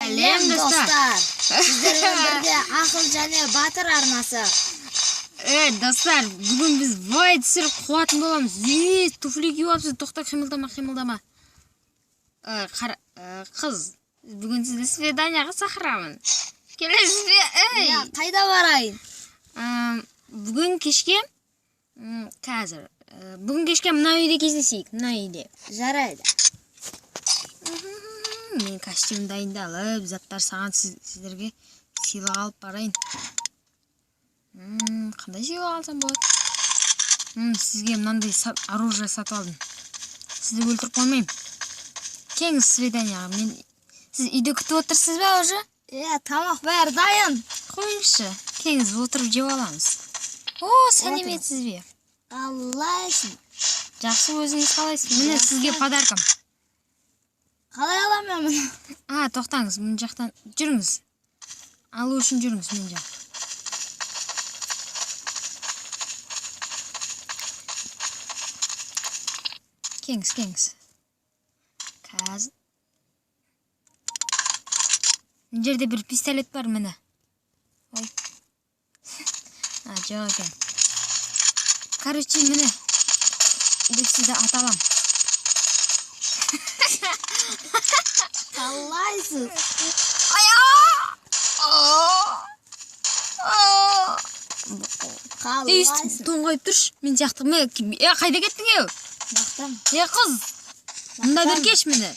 Сәлем достар. Sizlerle birlikte Akıl және Батыр арнасы. Достар, бүгін біз вай түсіріп қуатын боламыз. Туфли киіп алыпсыз, тоқта, қимылдама. Қыз, бүгін сізді свиданияға шақырамын. Келесіз бе? Қайда барайын? Бүгін кешке мына үйде кездесейік, мына үйде. Жарайды. Мен костюм дайындалып, заттар саған сіздерге сыйлық алып барайын. Қандай сыйлық алсам болады? Сізге мынандай оружие сатып алдым. Сізді өлтіріп қоймаймын. Келіңіз свиданияға. Сіз үйде күтіп отырсыз ба уже? Тамақ бәрі дайын. Қойыңызшы. Келіңіз, отырып жеп аламыз. Сәлеметсіз бе? Қалайсың? Жақсы, өзіңіз қалайсыз? Міне сізге подаркам. Қалай аламын мен? Тоқтаңыз, мен жақтан жүріңіз. Алу үшін жүріңіз мен жақ. Келіңіз. Қазір. Мына жерде бір пистолет бар, міне. Ой. Жоқ екен. Короче, міне. Деп сізді аталам. Қалайсыз? Қалайсыз? Тоңғайып тұрш. Мен жақтым. Қайда кеттің еу? Бақтым. Қыз. Мұнда бір кеш мені.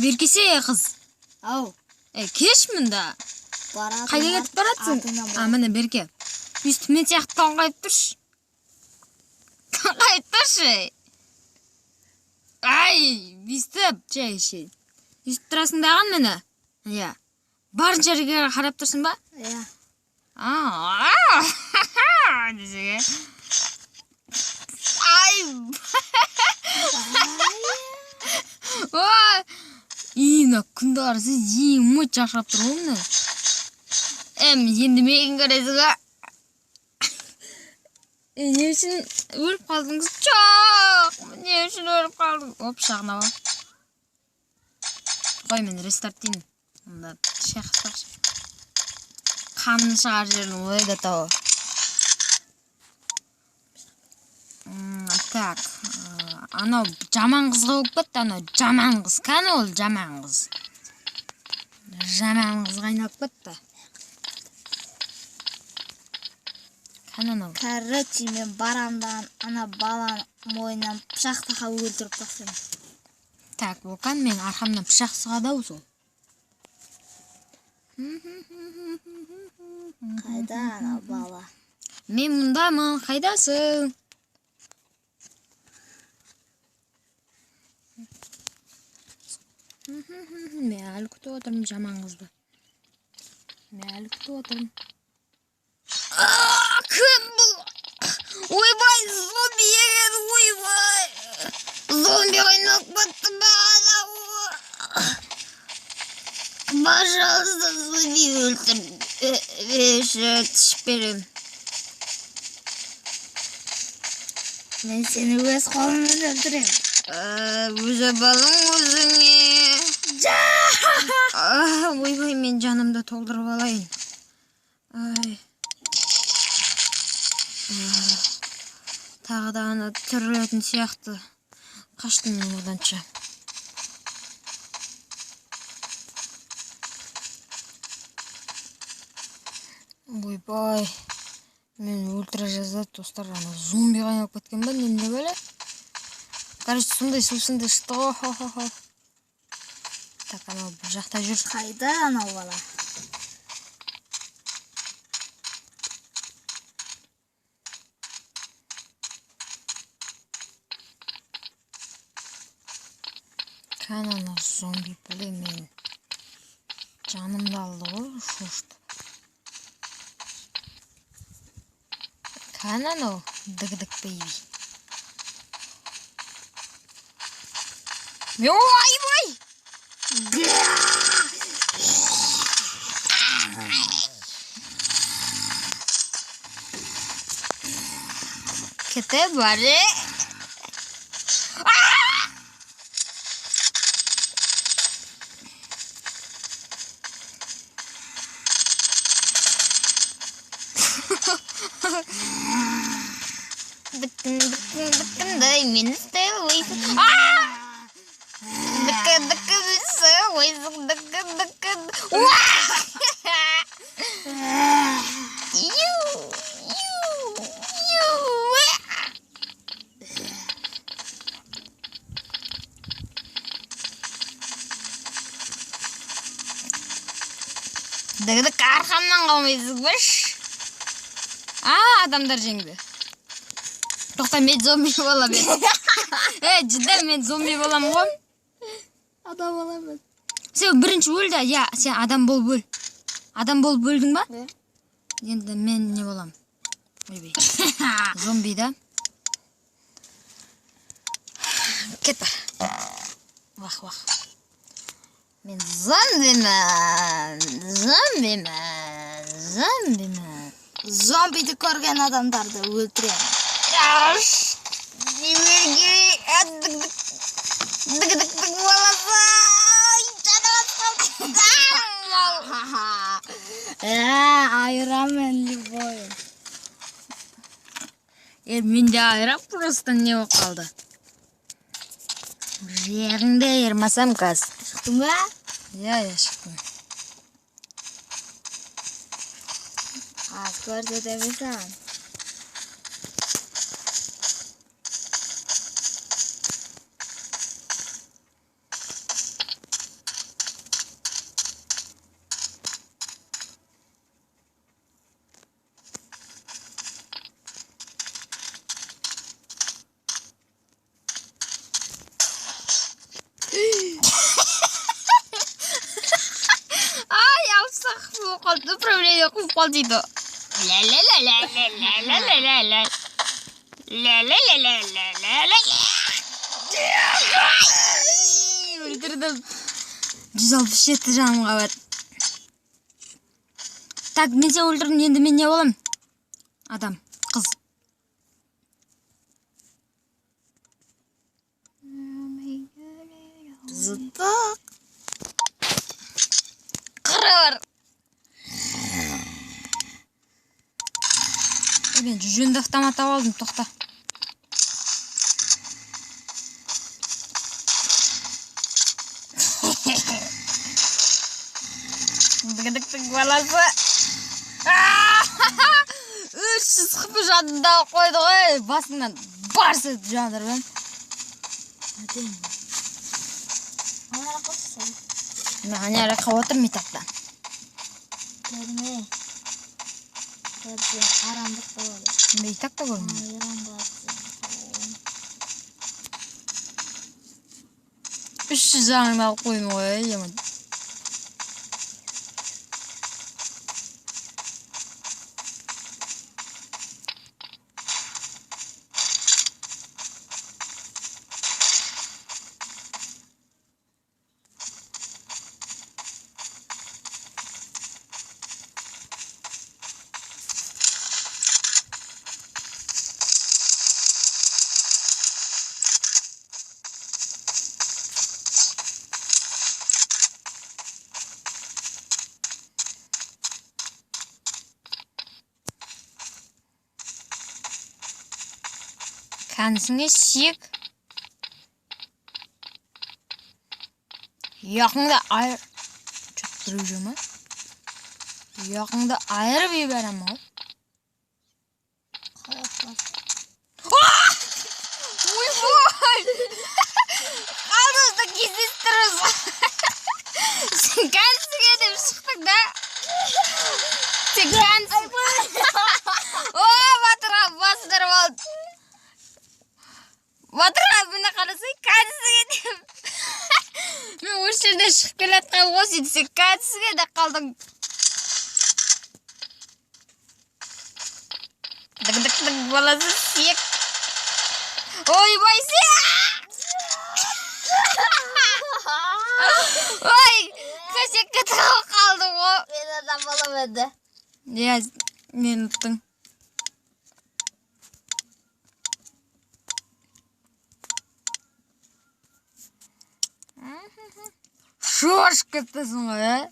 Беркесе қыз. Ау. Кеш мұнда. Қайда кетіп баратсың? Мені берке. Үсті мен сияқты тоңғайып тұрш. Тоңғайып тұрш. Бестіп, жай ішейін. Үстіп тұрасың даған мені? Барын жерге қарап тұрсың ба? Десеге. Ина, күнді қарысы ең мұт жақшап тұр оңны. Енді меген қарайсыға. Не үшін өліп қалдыңыз? Жоқ! Не үшін өліп қалдыңыз? Шағына ба. Қой, мен рестарт дейін. Онда шайқыстақшы. Қанын шығар жерін ойда тауы. Так. Анау жаман қызға өк бәтті, анау жаман қыз. Кәні ол жаман қыз. Жаман қызға айналып бәтті. Короче, мен барамдан ана баланы мойнынан пышақ тақап өлтіріп тастаймын. Так, болған мен арқамнан пышақ сұғады ау сол. Қайда ана бала? Мен мұндамын, қайдасың? Мен әлі күтіп отырмын жаман қызды. Кім бұл? Ойбай, зомби егер, ойбай. Зомби ойнақ бәтті бәді. Пожалуйста, зомби өлтір. Түшперім. Мен сені өз қолыммен өлтірем. Өзі балың өзіңе. Ойбай, мен жанымды толдырып алайын. Тағы да ана түрілетін сияқты. Қаштым мен оданша. Ойбай. Мен өлтіре жаздады, достар. Зомби қайнап кеткен ба, немде бөлі? Короче, сондай сусынды шықты ғой. Так, анау бір жақта жүр. Қайда анау бала? Кән ана зомби біле мен. Жанымды алды ғой, шошты. Кән анау дік-дік бейби. Ойбай! Кете бары. Мені стей ойсың. Дык ойсың. Дык арқамнан қалмайсың баш. Адамдар жеңді. Тоқта, мен зомби болам. Жыда, мен зомби болам ғой. Адам боламын. Сен бірінші өлді, сен адам болып өл. Адам болып өлдің ба? Енді мен не болам? Ойбай. Зомби да. Кет бар. Вах. Мен зомбимін. Зомбиді көрген адамдарды өлтірем. Дык боласа. Айырамен любойын. Менде айрап просто не болып қалды. Жеріңде ермасам қаз. Шықтың ба? Шықтым. Қаз көрсете бейсен. Управление қуып қал дейді. Өлтірдім. 167 жаным қабат. Так, мен сен өлтірдім, енді мен не болам? Адам, қыз. Зыттық. Қыры бар. Мен жүзінді автомат алдым, тоқта. Дык баласы. 300 қыпы жадында қойды ғой. Басыңнан барсы жандыр бен. Ана қоссын. Мен араққа отырмай тақта. Көрме. Арамдық болады. Мен тақта көрмеймін. Айырам болады. 300 жағын алып қойдым ғой, емін. Кәнісіңе сек. Яқыңда айыр... Чөптіру жүмі? Яқыңда айырып ебәрім ол. Ойбой! Қалдызды кездестіріз. Сен кәнісіңе деп шықтың да? Сен кәнісің. Батырға басындырып алды. Батырға бұны қарасың, кәнісіңе деп. Мен осы жерден шығып келатқан осы еді, сен кәнісіңе де қалдың. Дық баласы сек. Ойбай сек! Ой, көшекке тығып қалдым ғой. Мен адам болам еді. Мен ұттың. Шош кеттесің ғой,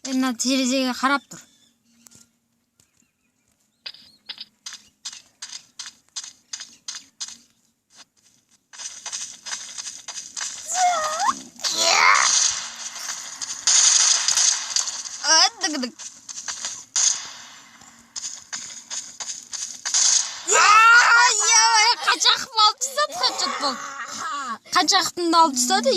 Мына ана терезеге қарап тұр. Қанша қып алып тастады, қаншат болды. Қанша қыптымды алып тастады,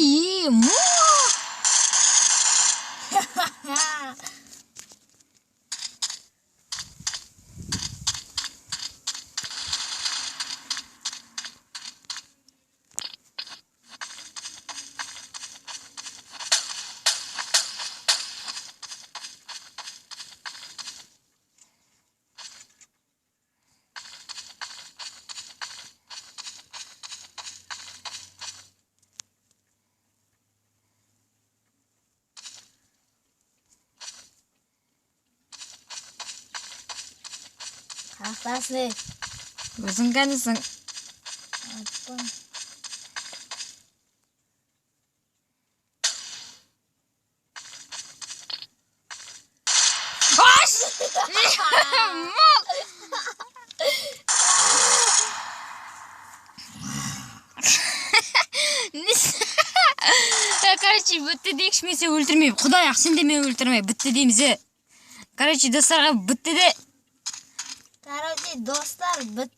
Қақтасың. Өзің кәнісің. Аш! Мал! Короче, бітті дейікші, мен сені өлтірмеймін. Құдай ақ, сен де мені өлтірмей. Бітті дейміз. Короче, достарға бітті де. Короче, достар, бітті.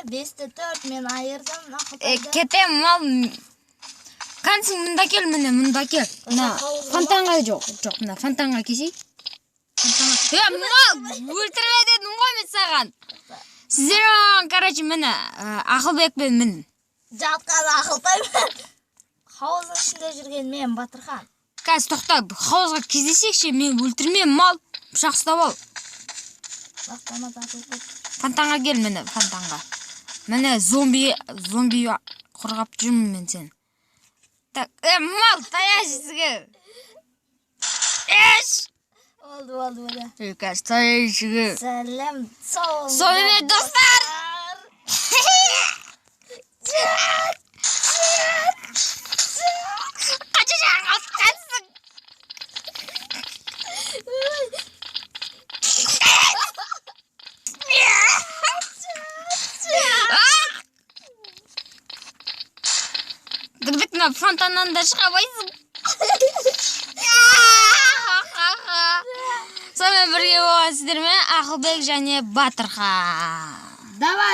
5-4 мен айырдым. Кетем, мал. Қансың, мұнда кел, мұнда кел. Фонтанға жоқ, мұнда фонтанға кесей. Мал, өлтірме дедім ғой мен саған. Сіздер оған, короче, мені Ақылбекпен мін. Жатқан Ақылбаймен. Хауыздың ішінде жүрген мен Батырхан. Қазір тоқта, хауызға кездесекші, мен өлтірме, мал. Пышақ ұстап ал. Фонтанға кел, мені, фонтанға. Мені зомби қорғап жүрмін мен сен. Так, мал, тая жізгі. Еш! Oldu. Қазір тая жізгі. Сәлем, сол. Сонымен, достар! Қанша жағын алып қансың? Дік-дік, фонтаннан да шығабайсың. Сонымен бірге болған сіздермен Ақылбек және Батырхан. Давай.